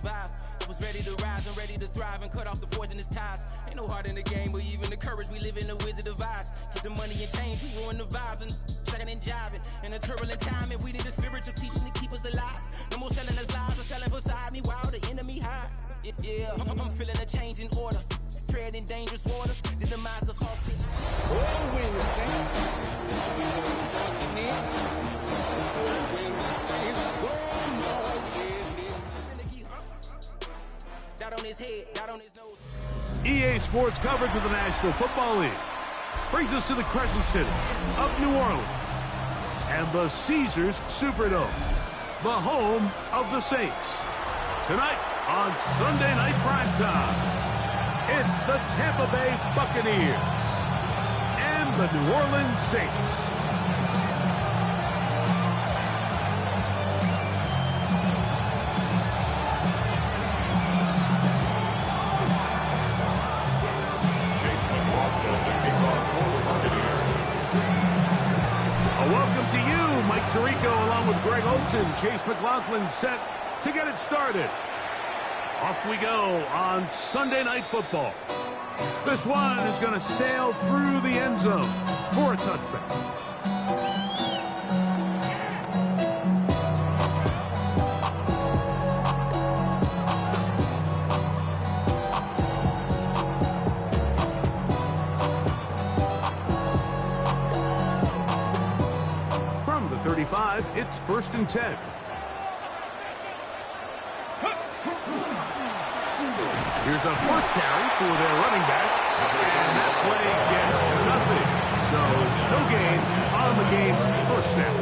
survive. I was ready to rise and ready to thrive and cut off the poisonous ties. Ain't no heart in the game, but even the courage. We live in the Wizard of Oz. Get the money and change, we ruin the vibes and tracking and jiving. In a turbulent time, and we need a spiritual teaching to keep us alive. No more selling us lies or selling beside me while the enemy hide. Yeah, I'm feeling a change in order. Treading dangerous waters, the demise of hustle. Oh, win the Saints. Dot on his head, dot on his nose. EA Sports coverage of the National Football League brings us to the Crescent City of New Orleans and the Caesars Superdome, the home of the Saints. Tonight on Sunday Night Primetime, it's the Tampa Bay Buccaneers and the New Orleans Saints. Welcome to you, Mike Tirico, along with Greg Olson. Chase McLaughlin set to get it started. Off we go on Sunday Night Football. This one is going to sail through the end zone for a touchback. From the 35, it's 1st and 10. Here's a first carry for their running back, and that play gets nothing. So, no gain on the game's first snap.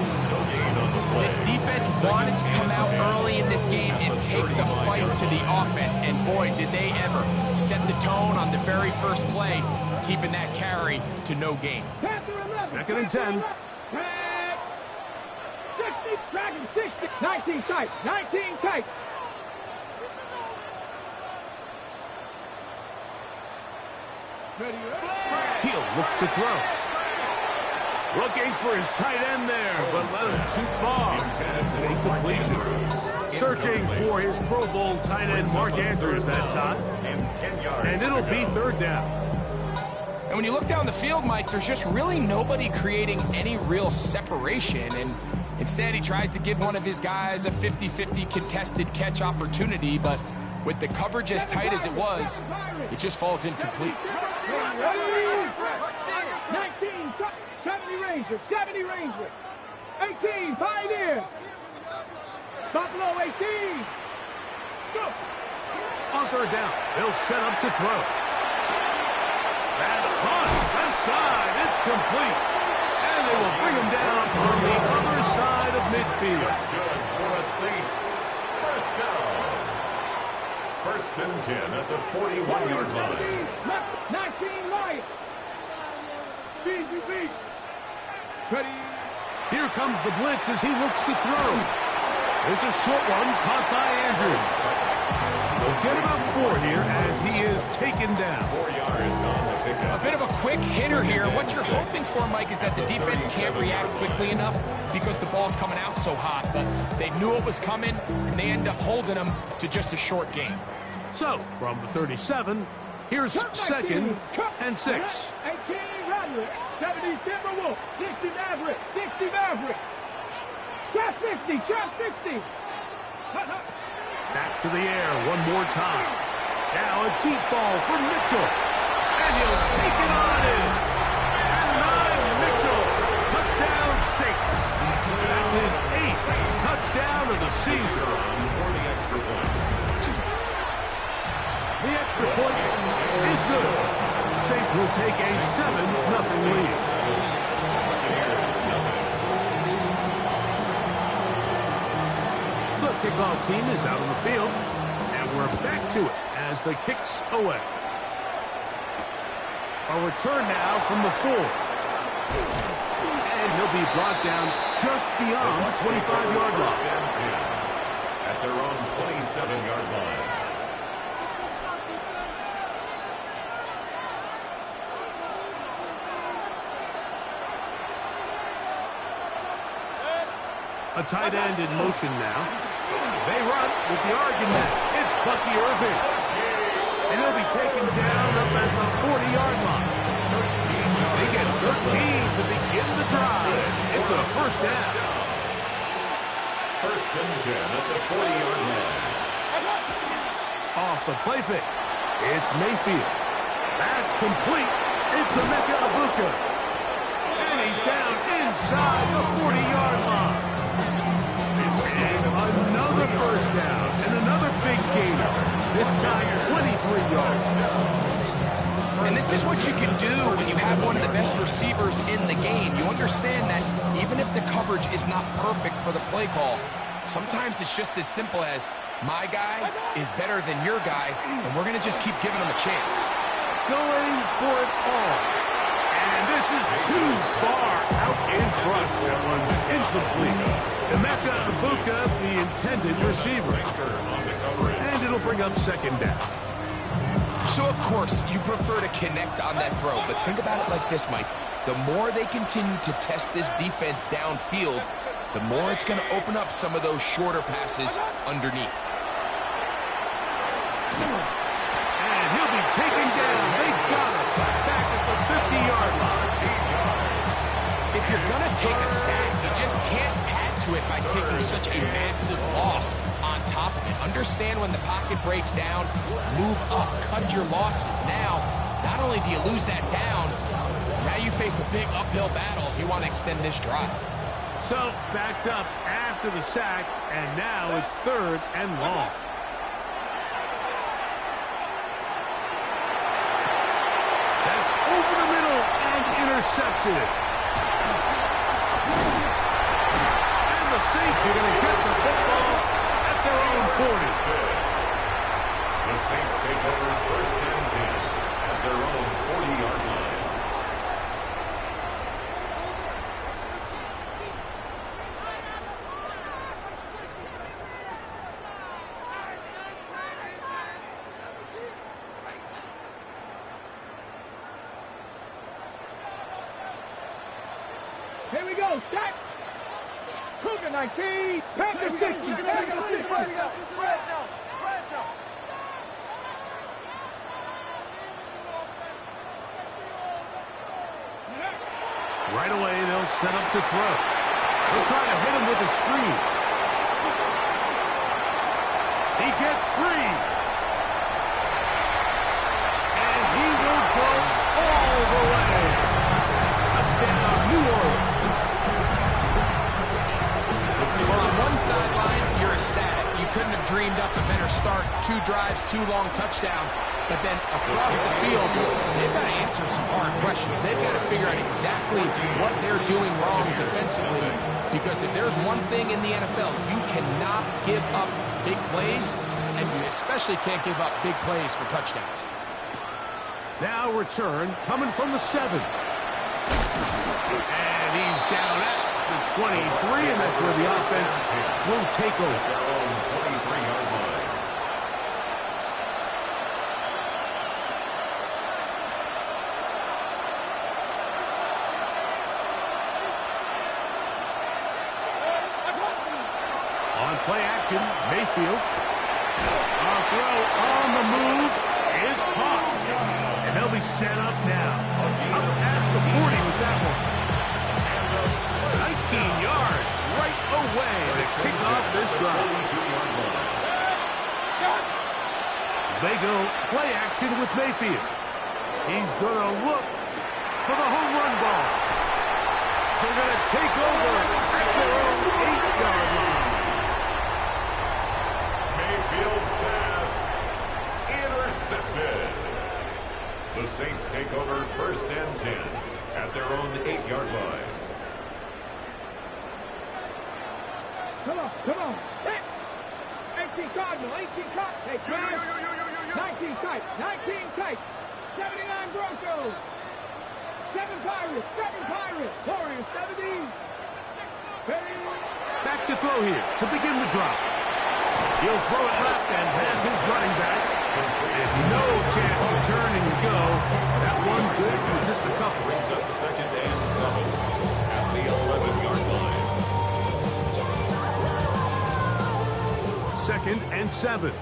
This defense wanted to come out early in this game and take the fight to the offense, and boy, did they ever set the tone on the very first play, keeping that carry to no gain. 2nd and 10. 60, dragon 60, 19 tight, 19 tight. He'll look to throw. Looking for his tight end there, but led him too far. Incompletion. Searching for his Pro Bowl tight end Mark Andrews that time. And it'll be 3rd down. And when you look down the field, Mike, there's just really nobody creating any real separation. And instead, he tries to give one of his guys a 50-50 contested catch opportunity. But with the coverage as tight as it was, it just falls incomplete. 19, 70 Ranger, 70 Ranger. 18, Pioneer. Buffalo 18. Go. On 3rd down, they'll set up to throw. That's caught. Left side. It's complete. And they will bring him down on the other side of midfield. That's good for the Saints. First down. 1st and 10 at the 41-yard line. 19 Lions. BGB. Ready. Here comes the blitz as he looks to throw. It's a short one caught by Andrews. They'll get about 4 here as he is taken down. 4 yards on the pickup. A bit of a quick hitter here. What you're hoping for, Mike, is that the defense can't react quickly enough because the ball's coming out so hot. But they knew it was coming, and they end up holding them to just a short gain. So, from the 37, here's 2nd and 6. 18 Roderick, 70 Timberwolf, 60 Maverick, 60 Maverick. Chop 60, chop 60. Back to the air one more time. Now a deep ball for Mitchell. And he'll take it on in. And Mitchell. Touchdown Saints. That's his 8th touchdown of the season. The extra point is good. Saints will take a 7-0 lead. The kickoff team is out on the field, and we're back to it as the kicks away. A return now from the 4. And he'll be brought down just beyond the 25-yard line. At their own 27-yard line. A tight end in motion now. They run with the argument. It's Bucky Irving. And he'll be taken down up at the 40-yard line. They get 13 to begin the drive. It's a first down. First and 10 at the 40-yard line. Off the play fake. It's Mayfield. That's complete. It's BUCS. And he's down inside the 40-yard line. And another first down. And another big gain. This time 23 yards. And this is what you can do when you have one of the best receivers in the game. You understand that even if the coverage is not perfect for the play call, sometimes it's just as simple as, my guy is better than your guy, and we're going to just keep giving him a chance. Going for it all. And this is too far out in front. That one's incomplete. BUCS, the intended receiver. And it'll bring up second down. So, of course, you prefer to connect on that throw, but think about it like this, Mike. The more they continue to test this defense downfield, the more it's going to open up some of those shorter passes underneath. And he'll be taken down. They got us back at the 50-yard line. If you're going to take a sack, you just can't add to it by taking such a massive loss on top of it. Understand when the pocket breaks down, move up, cut your losses. Now, not only do you lose that down, now you face a big uphill battle if you want to extend this drive. So, backed up after the sack, and now it's third and long. That's over the middle and intercepted. And the Saints are going to get the football at their own 40. The Saints take over first and 10 at their own 40-yard line. Here we go, set. Cougar 19, Panther 60. Right away, they'll set up to throw. They'll try to hit him with a screen. He gets free. And he will go all the way. Touchdown, New Orleans. Well, on one sideline, you're ecstatic. You couldn't have dreamed up a better start. 2 drives, 2 long touchdowns. But then across the field, they've got to answer some hard questions. They've got to figure out exactly what they're doing wrong defensively. Because if there's one thing in the NFL, you cannot give up big plays, and you especially can't give up big plays for touchdowns. Now return coming from the 7. And he's down at the 23, and that's where the offense will take over. Their own 23-yard line. On play action, Mayfield. A throw on the move is caught. And they'll be set up now. Up past the 40 with that one. 19 yards right away to kick off this drive. They go play action with Mayfield. He's going to look for the home run ball. So they're going to take over at their own 8-yard line. Mayfield's pass intercepted. The Saints take over first and 10 at their own 8-yard line. Come on. Hit. 18 Cardinal, 18 Cox. Hey, drive. 19 tight, 79 Broncos. 7 Pirates. Warriors, 17. Back to throw here to begin the drop. He'll throw it left and has his running back. There's no chance to turn and go. That one good for just a couple. Brings up second and 7 at the 11-yard line. Second and 7.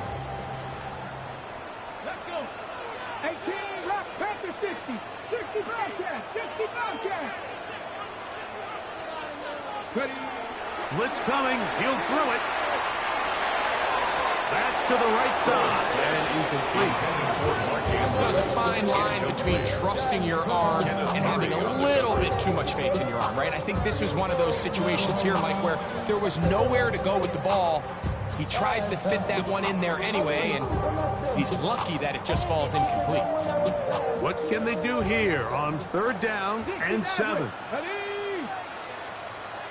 60. 60 Bobcats. 60 Bobcats. Ready. Blitz coming. He'll throw it. That's to the right side and incomplete. There's a fine line between trusting your arm and having a little bit too much faith in your arm, right? I think this was one of those situations here, Mike, where there was nowhere to go with the ball. He tries to fit that one in there anyway, and he's lucky that it just falls incomplete. What can they do here on 3rd down and 7? Ready.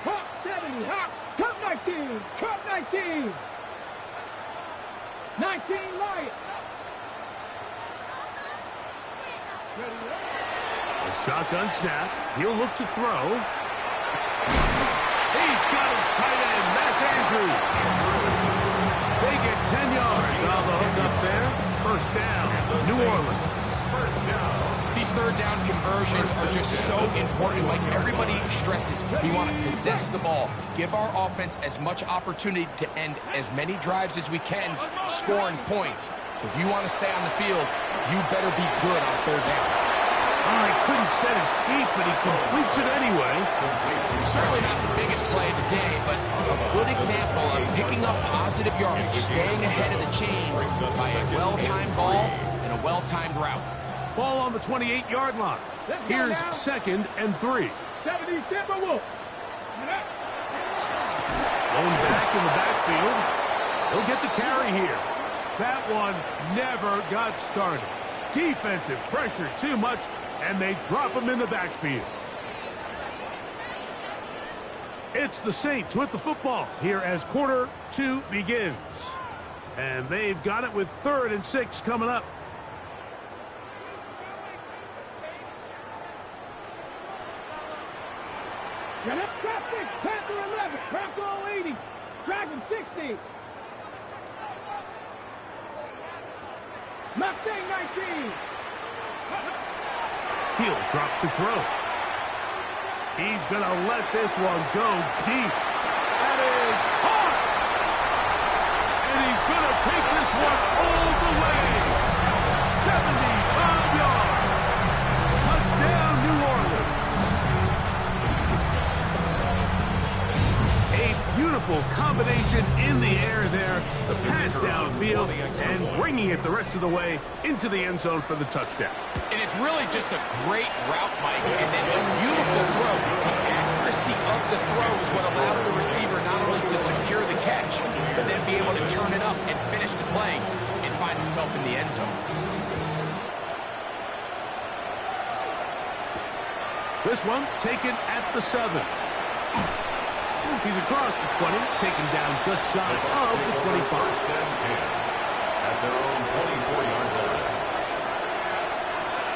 Hop 70. Hop. Cup 19. Cup 19. 19 light. A shotgun snap. He'll look to throw. He's got his tight end. That's Andrews. They get 10 yards on the hook up there. 1st down, New Orleans. 1st down. These 3rd down conversions are just so important. Like everybody stresses, we want to possess the ball, give our offense as much opportunity to end as many drives as we can, scoring points. So if you want to stay on the field, you better be good on 3rd down. Oh, he couldn't set his feet, but he completes it anyway. Certainly not the biggest play of the day, but a good example of picking up positive yardage, staying ahead of the chains by a well-timed ball and a well-timed route. Ball on the 28-yard line. Here's 2nd and 3. 70 Timberwolves. Going back in the backfield. He'll get the carry here. That one never got started. Defensive pressure too much, and they drop him in the backfield. It's the Saints with the football here as quarter 2 begins. And they've got it with 3rd and 6 coming up. Get up, traffic. Panther 11. Bronco 80. Dragon 60. Mustang 19. He'll drop to throw. He's going to let this one go deep. That is hard. And he's going to take this one all the way. 75 yards. Touchdown, New Orleans. A beautiful combination in the air there. The pass downfield and bringing it the rest of the way into the end zone for the touchdown. And it's really just a great route, Mike, and then a beautiful throw. The accuracy of the throw is what allowed the receiver not only to secure the catch, but then be able to turn it up and finish the play and find himself in the end zone. This one taken at the 7. He's across the 20, taken down just shy of the 25. 1st and 10 at their own 24-yard line.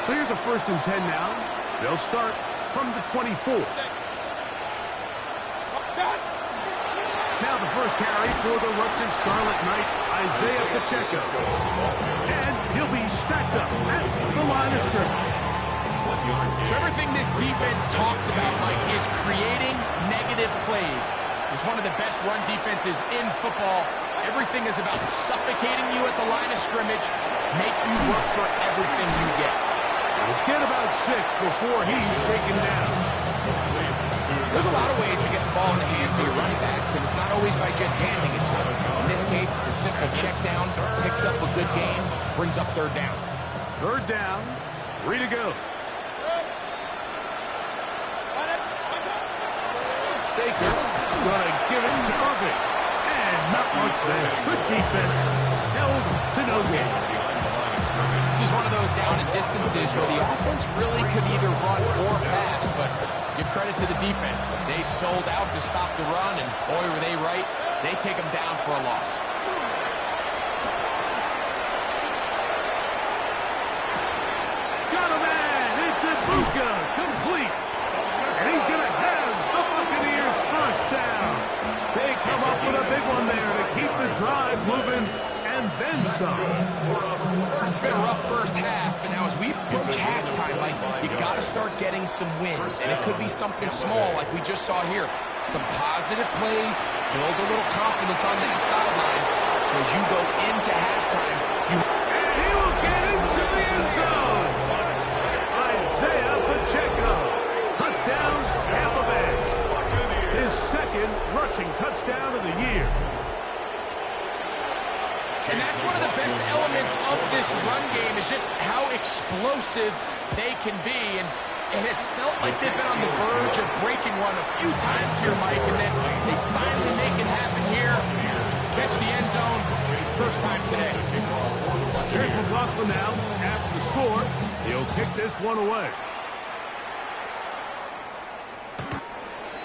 So here's a 1st and 10 now. They'll start from the 24. Now the first carry for the Rutgers Scarlet Knight, Isaiah Pacheco. And he'll be stacked up at the line of scrimmage. So everything this defense talks about, Mike, is creating negative plays. It's one of the best run defenses in football. Everything is about suffocating you at the line of scrimmage, make you work for everything you get. We'll get about 6 before he's taken down. There's a lot of ways to get the ball in the hands of your running backs, and it's not always by just handing it to them. In this case, it's a simple check down, picks up a good game, brings up 3rd down. 3rd down, 3 to go. Baker going to give it to Irving. And not much there. Good defense. Held to no gain. This is one of those down and distances where the offense really could either run or pass, but give credit to the defense. They sold out to stop the run, and boy, were they right. They take them down for a loss. Got a man. It's a BUCS complete. And he's going to have the Buccaneers 1st down. They come up with a big one there to keep the drive moving and then some. It's been a rough first half, but now as we approach halftime, like, you got to start getting some wins, and it could be something small like we just saw here. Some positive plays, build a little confidence on that sideline, so as you go into halftime, And he will get into the end zone. rushing touchdown of the year. And that's one of the best elements of this run game is just how explosive they can be. And it has felt like they've been on the verge of breaking one a few times here, Mike, and then they finally make it happen here. Catch the end zone, first time today. Here's McLaughlin now. After the score, he'll kick this one away.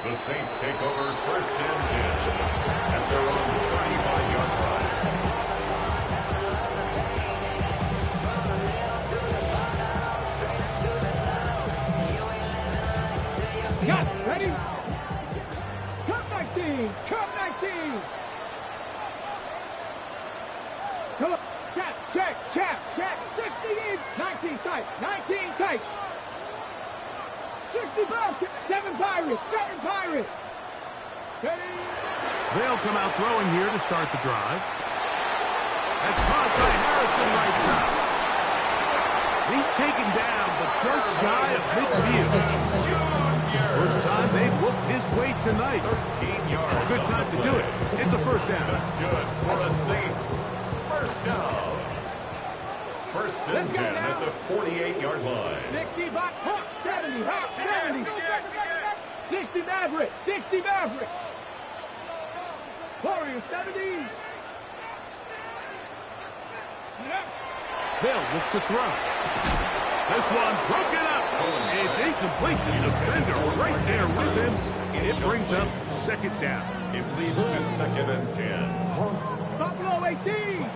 The Saints take over first and 10 at their own 35-yard line. Got it. Ready? Cut 19. Cut 19. Come on. Check. 60 in. 19 tight. 19 tight. 60 back. 7 Pirates. Ready? They'll come out throwing here to start the drive. That's caught by Harrison right side. He's taken down, but just shy of midfield. First time they've looked his way tonight. 13 yards. Good time to do it. It's a first down. That's good for the Saints. First down. First and 10 at the 48-yard line. 60 back. 70. 70. 60 Maverick. Warriors 70. They'll look to throw. This one broken up. It's incomplete. The defender right there with him. It brings up second down. It leads to second and 10. Buffalo 18.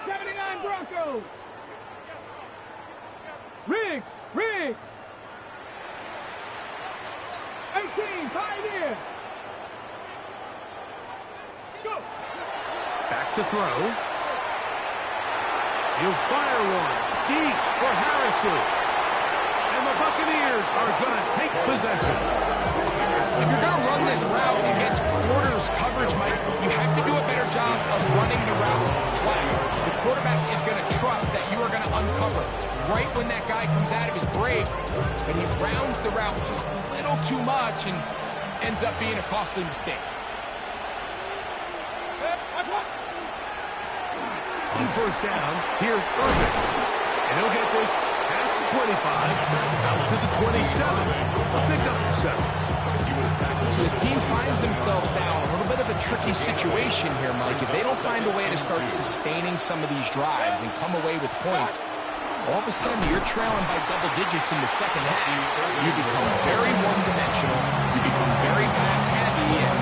79 Broncos. Riggs. 18 Pioneer. Go. Back to throw. He'll fire one deep for Harrison. And the Buccaneers are going to take possession. If you're going to run this route against quarters coverage, Mike, you have to do a better job of running the route flat. The quarterback is going to trust that you are going to uncover right when that guy comes out of his break, and he rounds the route just a little too much and ends up being a costly mistake. First down, here's Irvin. And he'll get this past the 25, out to the 27. A pickup of 7. So his team finds themselves now in a little bit of a tricky situation here, Mike. If they don't find a way to start sustaining some of these drives and come away with points, all of a sudden you're trailing by double digits in the second half. You become very one-dimensional. You become very pass-heavy, and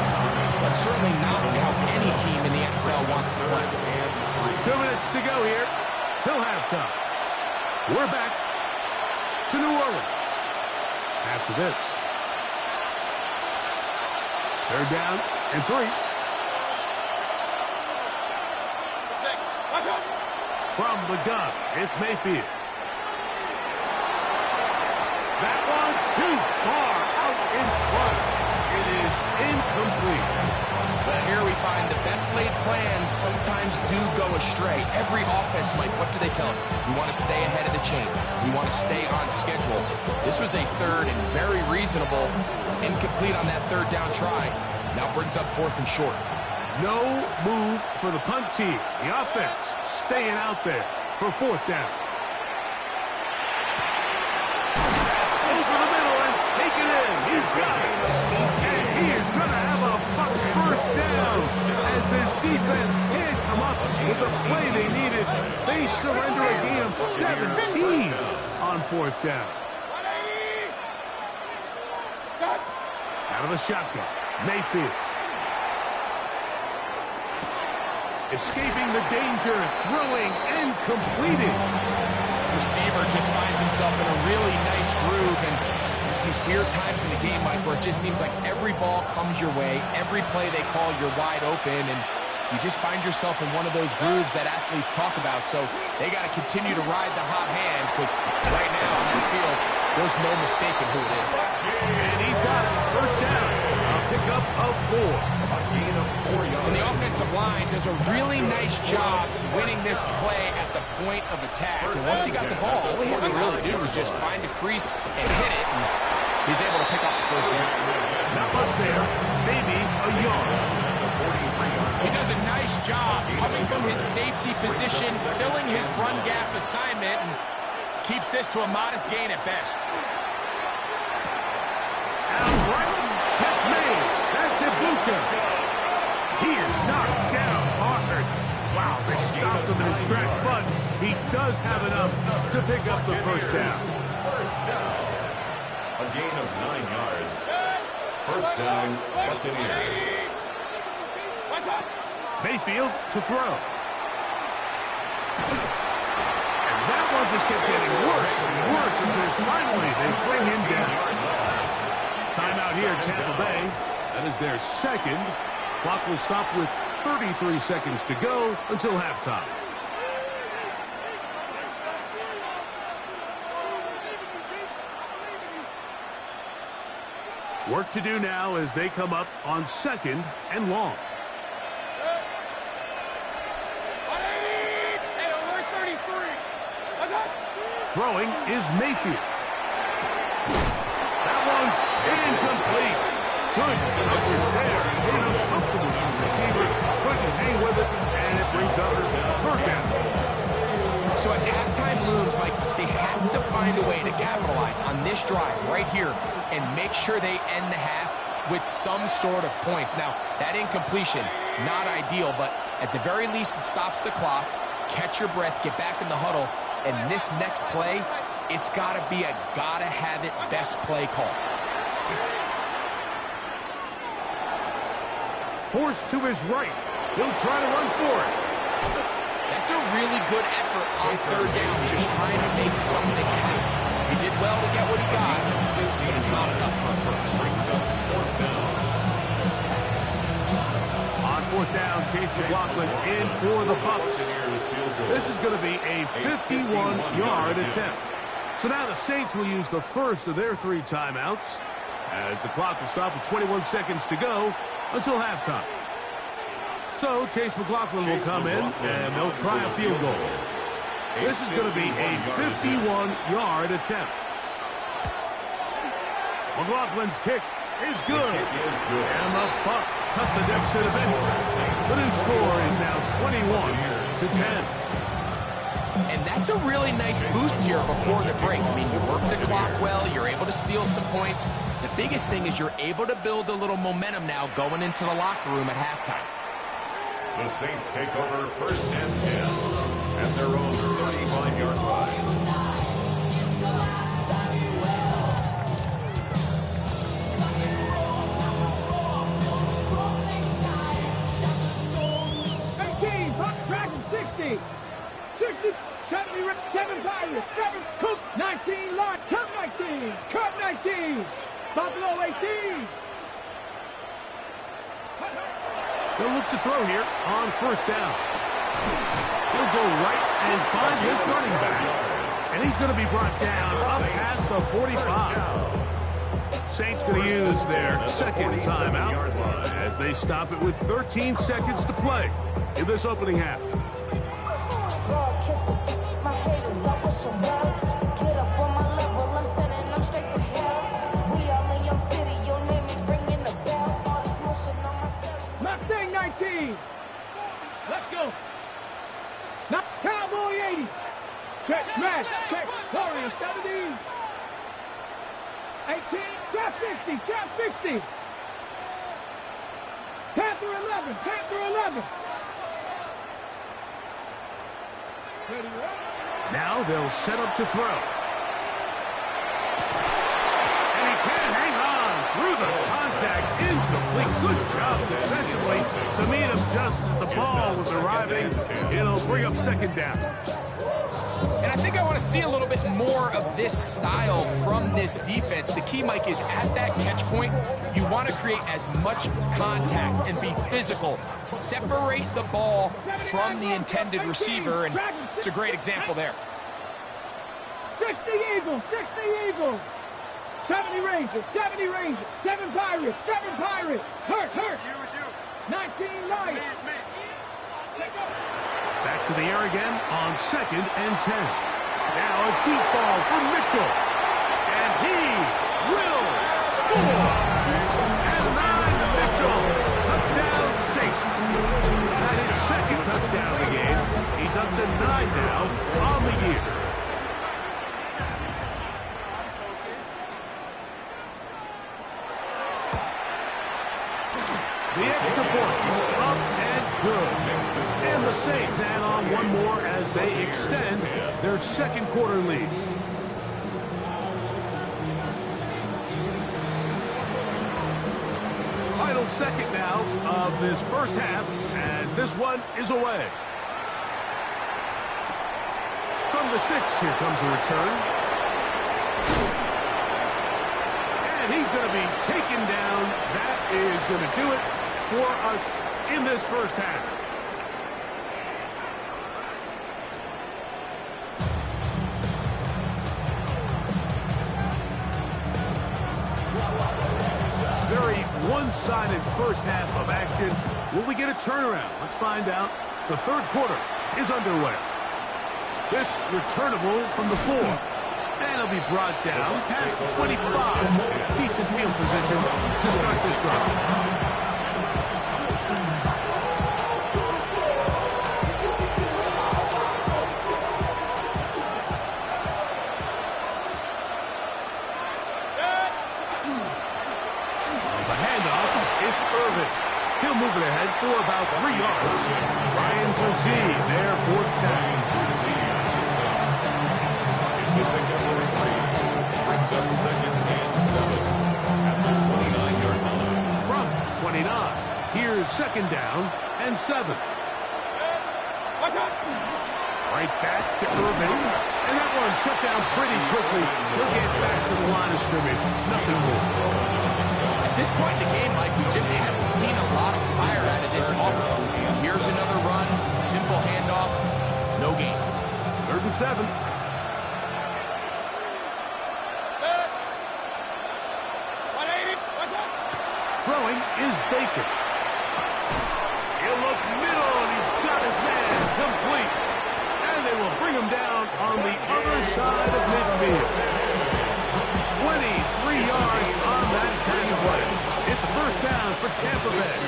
that's certainly not how any team in the NFL wants to play. 2 minutes to go here till halftime. We're back to New Orleans after this. Third down and 3. From the gun, it's Mayfield. That one too far out in front. It is incomplete. But here we find the best laid plans sometimes do go astray. Every offense, Mike, what do they tell us? We want to stay ahead of the chain. We want to stay on schedule. This was a third and very reasonable. Incomplete on that third down try. Now brings up 4th and short. No move for the punt team. The offense staying out there for 4th down. Over the middle and take it in. He's got it. And he is going to have a Bucs first down as this defense can't come up with the play they needed. They surrender a gain of 17 on 4th down. Out of the shotgun, Mayfield. Escaping the danger, throwing and completing. Receiver just finds himself in a really nice groove, and there's these weird times in the game, Mike, where it just seems like every ball comes your way, every play they call, you're wide open, and you just find yourself in one of those grooves that athletes talk about. So they got to continue to ride the hot hand, because right now on the field, there's no mistaking who it is. And he's got it. First down. A pickup of 4. A gain of 4 yards. And the offensive line does a really nice job winning this play at the point of attack. And once he got the ball, all he had to really do was just find a crease and hit it. And he he's able to pick up the first down. Not much there. Maybe a yard. He does a nice job coming from his safety position, filling his run gap assignment, and keeps this to a modest gain at best. Out right. Catch made. That's Ibuka. He is knocked down hard. Wow, they stopped him in his tracks, but he does have enough to pick up the first down. First down. A gain of 9 yards. First down, Buccaneers. Mayfield to throw. And that one just kept getting worse and worse until finally they bring him down. Timeout here, Tampa Bay. That is their second. Clock will stop with 33 seconds to go until halftime. Work to do now as they come up on 2nd and long. Throwing is Mayfield. That one's incomplete. Good coverage there. Made uncomfortable for the receiver. Couldn't hang with it, and it brings up 3rd down. So as halftime looms, Mike, they have to find a way to capitalize on this drive right here and make sure they end the half with some sort of points. Now, that incompletion, not ideal, but at the very least it stops the clock. Catch your breath, get back in the huddle, and this next play, it's got to be a gotta-have-it best play call. Forced to his right. He'll try to run for it. That's a really good effort on 3rd down, just trying to make something happen. He did well to get what he got, but it's not enough for a first. Brings up 4th down. On 4th down, Chase McLaughlin in for the Bucs. This is going to be a 51-yard attempt. So now the Saints will use the first of their 3 timeouts as the clock will stop with 21 seconds to go until halftime. So Chase McLaughlin will come in and they'll try a field goal. This is going to be a 51-yard attempt. McLaughlin's kick is good. And the Bucs cut the deficit a bit. The new score is now 21-10. And that's a really nice boost here before the break. I mean, you work the clock well, you're able to steal some points. The biggest thing is you're able to build a little momentum now going into the locker room at halftime. The Saints take over 1st and 10 at their own 35-yard line. Dragon 60, 77 Pirates, 7 Cook, 19 Lodge, Cup 19, Cup 19, Buffalo 18. They'll look to throw here on 1st down. He'll go right and find his running back. And he's going to be brought down up past the 45. Saints going to use their 2nd timeout as they stop it with 13 seconds to play in this opening half. Mustang 19. Let's go. Now Cowboy 80. Check, smash, check, Warrior 70s. 18, trap 60, trap 60. Panther 11, Panther 11. Ready, now they'll set up to throw. And he can't hang on through the contact. Incomplete. Good job defensively to meet him just as the ball was arriving. It'll bring up 2nd down. And I think I want to see a little bit more of this style from this defense. The key, Mike, is at that catch point, you want to create as much contact and be physical. Separate the ball from the intended receiver, and it's a great example there. 60 Eagles, 60 Eagles. 70 Rangers, 70 Rangers. 7 Pirates, 7 Pirates. Hurt. 19 Lions. Back to the air again on 2nd and 10. Now a deep ball from Mitchell. And he will And 9, Mitchell. Touchdown, Saints. That is second touchdown of the game. He's up to 9 now on the year. The extra point up and good. And the Saints add on one more as they extend their second quarter lead. Final second now of this first half as this one is away. From the 6, here comes a return. And he's going to be taken down. That is going to do it for us in this first half. Very one-sided first half of action. Will we get a turnaround? Let's find out. The third quarter is underway. This returnable from the 4. And it'll be brought down past the 25. Decent field position to start this drive. The handoff, it's Irvin. He'll move it ahead for about 3 yards. Ryan Brzee there for the tag. It's a pickup of 3. Brings up second and 7 at the 29-yard line. From 29, here's second down and 7. Right back to Irvin. And that one shut down pretty quickly. He'll get back to the line of scrimmage. Nothing more. At this point in the game, Mike, we just haven't seen a lot of fire out of this offense. Here's another run, simple handoff, no gain. 3rd and 7. Throwing is Baker. He'll look middle, and he's got his man complete. And they will bring him down on the other side of midfield. 23 yards on that pass play. It's a first down for Tampa Bay.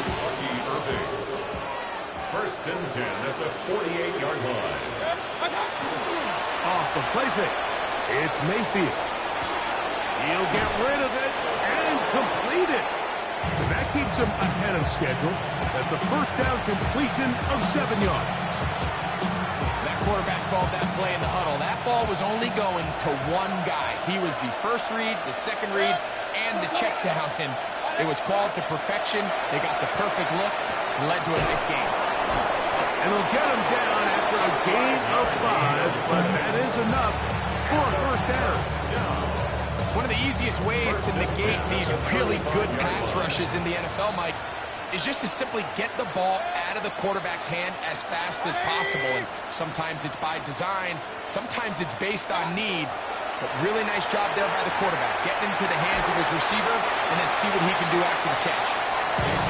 First and 10 at the 48-yard line. Off the play fake. It's Mayfield. He'll get rid of it and complete it. That keeps him ahead of schedule. That's a first down completion of 7 yards. That quarterback called that play in the huddle. That ball was only going to one guy. He was the first read, the second read, and the check down. And it was called to perfection. They got the perfect look and led to a nice game. And they'll get him down after a gain of 5, but that is enough for a first down. One of the easiest ways to negate these really good pass rushes in the NFL, Mike, is just to simply get the ball out of the quarterback's hand as fast as possible. And sometimes it's by design, sometimes it's based on need. But really nice job there by the quarterback, getting into the hands of his receiver and then see what he can do after the catch.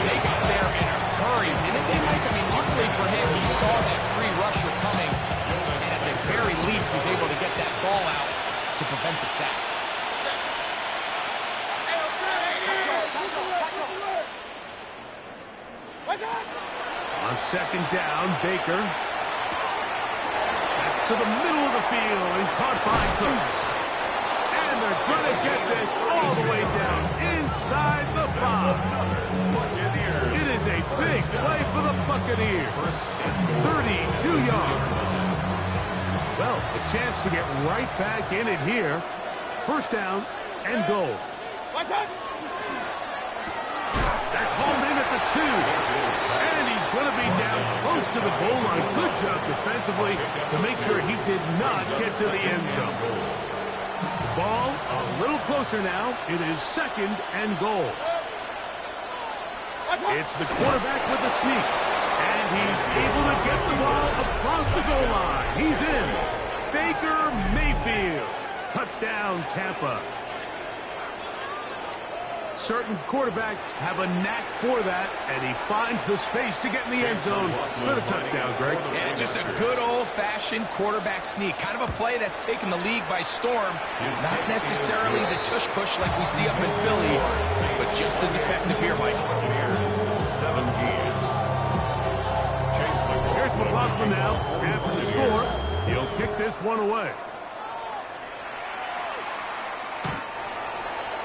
They got there in a hurry, didn't they, Mike? I mean, luckily for him, he saw that free rusher coming and at the very least was able to get that ball out to prevent the sack. On second down, Baker. That's to the middle of the field and caught by Cooks. And they're going to get this all the way down inside the 5. It is a big play for the Buccaneers. 32 yards. Well, a chance to get right back in it here. First down and goal. That's hauled in at the 2. And he's going to be down close to the goal line. Good job defensively to make sure he did not get to the end zone. The ball a little closer now. It is second and goal. It's the quarterback with the sneak. And he's able to get the ball across the goal line. He's in. Baker Mayfield. Touchdown, Tampa. Certain quarterbacks have a knack for that, and he finds the space to get in the end zone for the touchdown, Greg. Yeah, just a good old-fashioned quarterback sneak. Kind of a play that's taken the league by storm. Not necessarily the tush-push like we see up in Philly, but just as effective here, Mike. 17. Here's McLaughlin now. After the score, he'll kick this one away.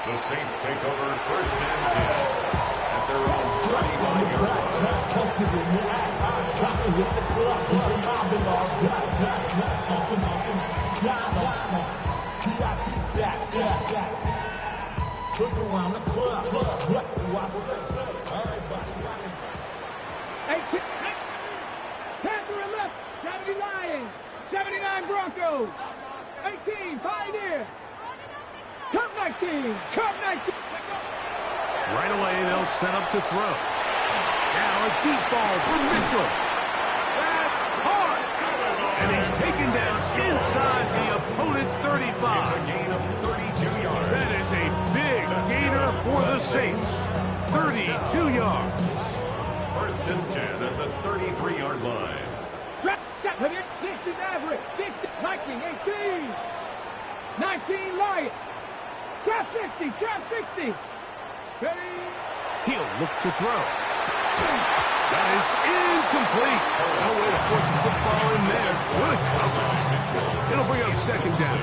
The Saints take over first and 10 at their own 25-yard line. 10 left, 70 Lions, 79 Broncos, 18 Pioneer. Cup 19! Cup 19! Right away, they'll set up to throw. Now a deep ball for Mitchell. That's hard! And he's taken down inside the opponent's 35. It's a gain of 32 yards. That is a big gainer for the Saints. 32 yards. First and 10 at the 33-yard line. 60 Maverick, 60 Viking, 18! 19 Lions! Trap 60, trap 60. Ready? He'll look to throw. That is incomplete. No way to force the football in there. Good coverage. It'll bring up second down.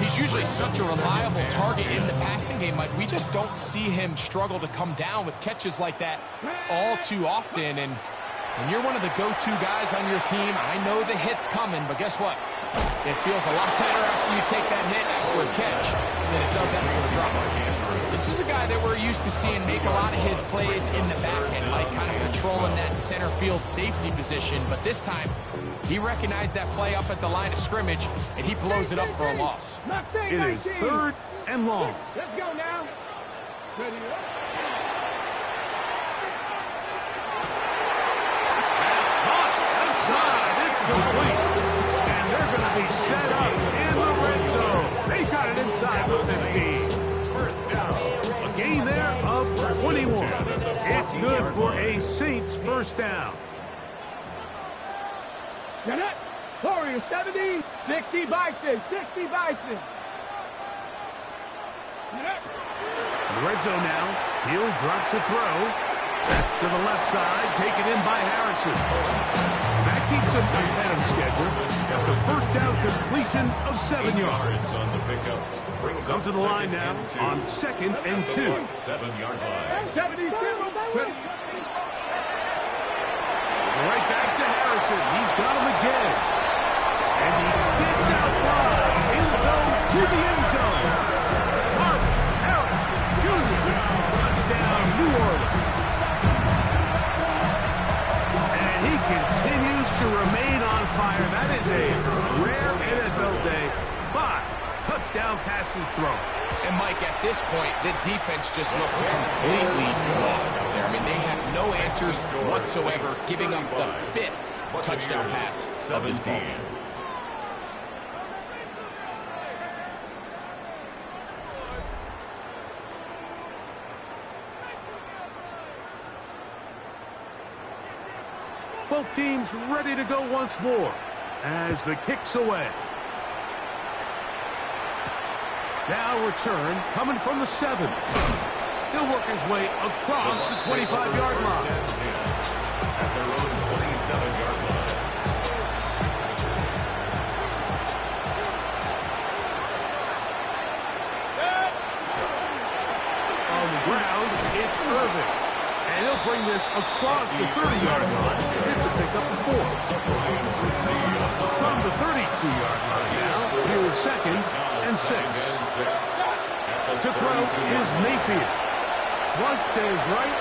He's usually such a reliable target in the passing game. Like, we just don't see him struggle to come down with catches like that all too often. And when you're one of the go-to guys on your team, I know the hit's coming, but guess what? It feels a lot better after you take that hit after a catch than it does after a drop. This is a guy that we're used to seeing make a lot of his plays in the back end, like kind of patrolling that center field safety position. But this time, he recognized that play up at the line of scrimmage, and he blows it up for a loss. It is third and long. Let's go now. Ready? Outside, it's complete. And they're going to be set up in the red zone. They got it inside the 15. First down. A gain there of 21. It's good for a Saints first down. Janet, Warriors 70, 60 Bison, 60 Bison. The red zone now. He'll drop to throw. That's to the left side, taken in by Harrison. That keeps him ahead of schedule. That's a first down completion of 7 yards. On the pickup. Come to the line now on second and 2. 7-yard line. 70, Right back to Harrison. He's got him again. And he gets out wide. He'll go to the end zone. Marvin Harrison Jr. Touchdown, New Orleans. And he continues to remain on fire. That is a rare NFL day. 5 touchdown passes thrown. And, Mike, at this point, the defense just looks completely lost out there. I mean, they have no answers whatsoever, giving up the 5th touchdown pass of this ball game. Both teams ready to go once more as the kick's away. Now return coming from the 7. He'll work his way across the 25-yard line. At their own 27-yard line. On the ground, it's Irvin. And he'll bring this across the 30-yard line. It's a pickup of 4. From the 32-yard line now, here is second and 6. To throw is Mayfield. Flush to his right.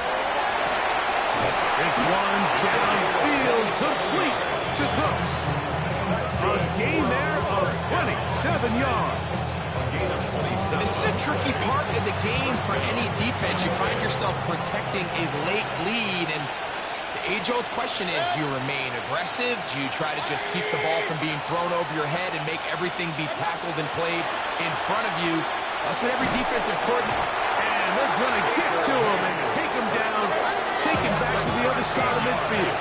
This one downfield, complete to Cooks. A gain there of 27 yards. This is a tricky part of the game for any defense. You find yourself protecting a late lead, and the age-old question is, do you remain aggressive? Do you try to just keep the ball from being thrown over your head and make everything be tackled and played in front of you? That's what every defensive coordinator... And They're going to get to him and take him down, take him back to the other side of midfield.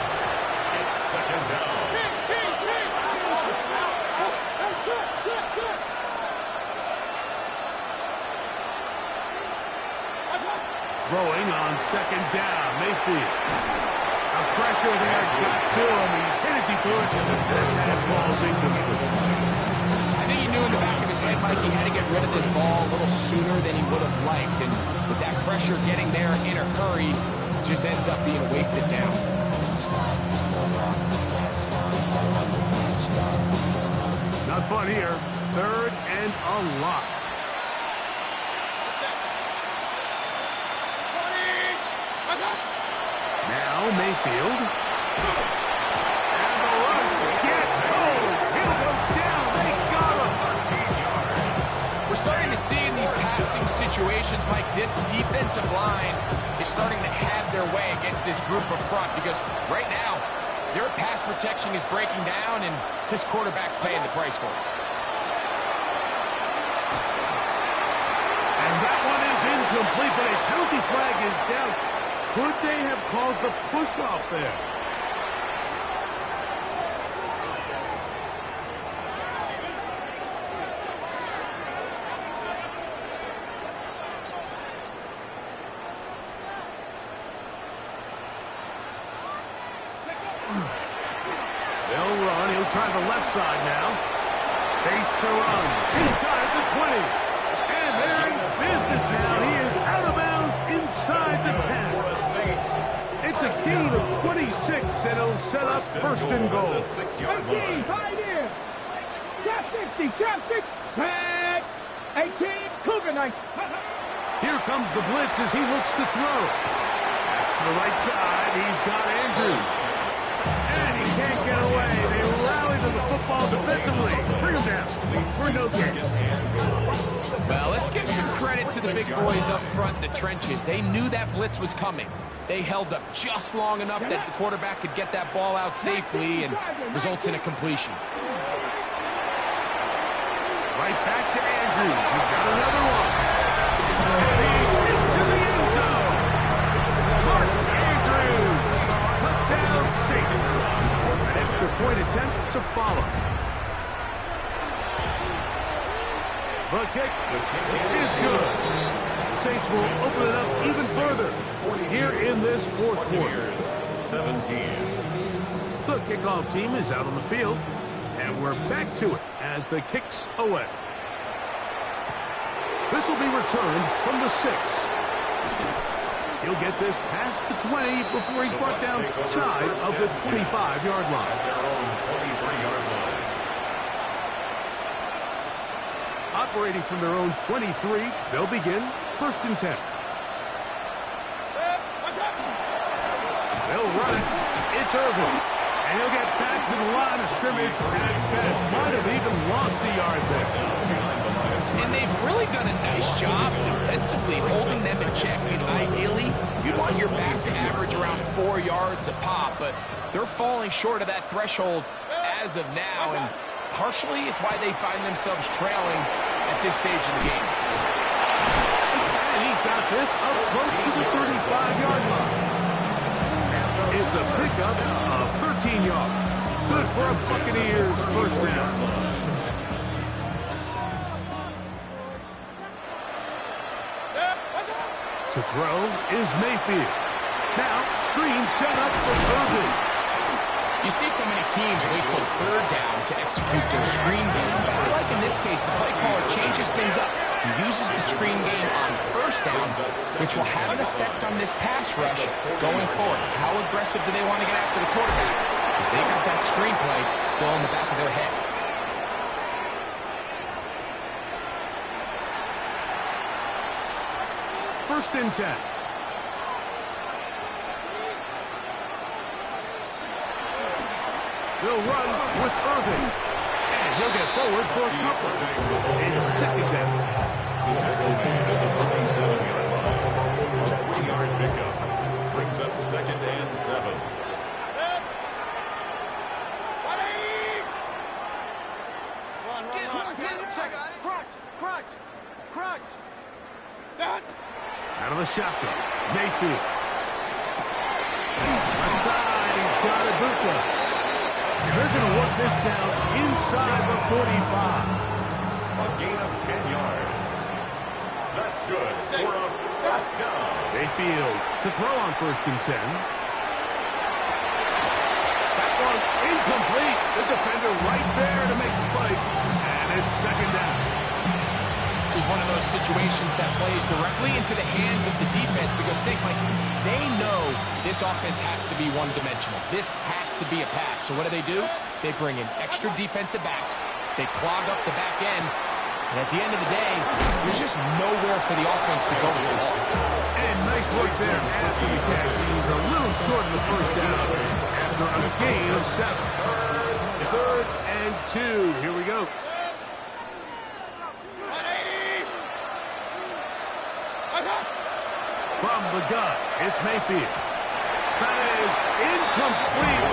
It's second down. Throwing on second down, Mayfield. A pressure there got to him. He's hit as he threw it, and that pass ball's incomplete. I think he knew in the back of his head, Mike, he had to get rid of this ball a little sooner than he would have liked. And with that pressure getting there in a hurry, it just ends up being wasted down. Not fun here. Third and a lot. Now Mayfield. And the rush gets home. He'll go down. They got him. 13 yards. We're starting to see in these passing situations, Mike, this defensive line is starting to have their way against this group up front because right now, their pass protection is breaking down and this quarterback's paying the price for it. And that one is incomplete, but a penalty flag is down. Could they have called the push-off there? They'll run. He'll try the left side now. Space to run. Inside the 20. And they're in business now. He is out of bounds inside the 10. For the Saints. It's a gain of 26, and it'll set up first and goal. The 6-yard 18, line. tight end. Trap 60, trap 6. Tag. 18, Cougar Knight. Here comes the blitz as he looks to throw. That's to the right side. He's got Andrews. And he can't get away. They rally to the football defensively. Bring him down for no gain. Well, let's give some credit to the big boys up front in the trenches. They knew that blitz was coming. They held up just long enough that the quarterback could get that ball out safely and results in a completion. Right back to Andrews. He's got another one. And he's into the end zone. Mark Andrews. Touchdown Saints. An extra point attempt to follow. The kick is good. The Saints will open it up even further here in this fourth quarter. 17. The kickoff team is out on the field, and we're back to it as the kick's away. This will be returned from the 6. He'll get this past the 20 before he's brought down shy of the 25-yard line. At their own 23-yard line. Operating from their own 23, they'll begin first and 10. They'll run it. It's Irvin. And he'll get back to the line of scrimmage at best. Might have even lost a yard there. And they've really done a nice job defensively holding them in check. I mean, ideally, you'd want your back to average around 4 yards a pop, but they're falling short of that threshold as of now, and partially it's why they find themselves trailing at this stage of the game. And he's got this up close to the 35-yard line. It's a pickup of 13 yards. Good for a Buccaneers first down. To throw is Mayfield. Now, screen set up for Irvin. You see so many teams wait till third down to execute their screen game, but I like in this case, the play caller changes things up. He uses the screen game on first down, which will have an effect on this pass rush going forward. How aggressive do they want to get after the quarterback? Because they got that screenplay still in the back of their head. First and 10. They'll run with Irvin. And he'll get forward for a couple. It's second down. A 3-yard pickup. Brings up second and 7. Out of the shotgun. Mayfield. Left side, he's got Ibuka. And they're going to work this down inside the 45. A gain of 10 yards. That's good for a first down. Mayfield to throw on 1st and 10. That one incomplete. The defender right there to make the play. And it's 2nd down. This is one of those situations that plays directly into the hands of the defense because think, Mike, they know this offense has to be one-dimensional. This has to be a pass. So what do? They bring in extra defensive backs. They clog up the back end. And at the end of the day, there's just nowhere for the offense to go with the ball. And nice work there after the catch. He's a little short of the 1st down after a gain of 7. 3rd and 2. Here we go. From the gun, it's Mayfield. That is incomplete.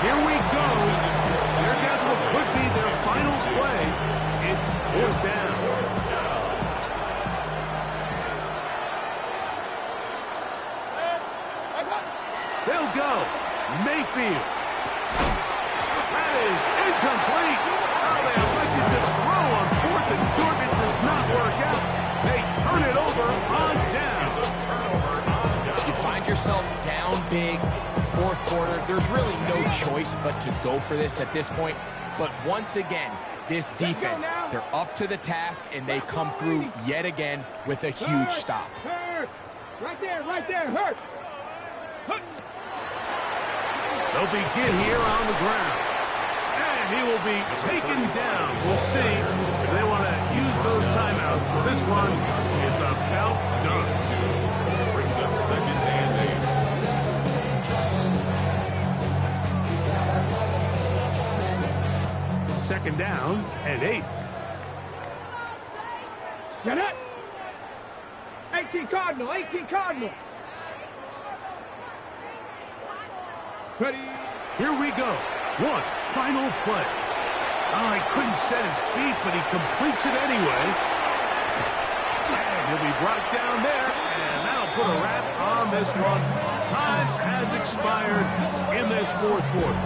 Here we go. They're down to what could be their final play. It's 4th down. They'll go. Mayfield. That is incomplete. Oh, they elected to throw on 4th and short. It does not work out. They turn it over on down. You find yourself down big. It's the 4th quarter. There's really no choice but to go for this at this point. But once again, this defense, they're up to the task, and they come through yet again with a huge stop. Hurt. Right there, hurt. They'll begin here on the ground. And he will be taken down. We'll see if they want to use those timeouts. This one is about done. Brings up 2nd and 8. 2nd down and 8. Get it. 18 Cardinal. Ready. Here we go. One final play. Oh, he couldn't set his feet, but he completes it anyway. And he'll be brought down there, and that'll put a wrap on this one. Time has expired in this 4th quarter.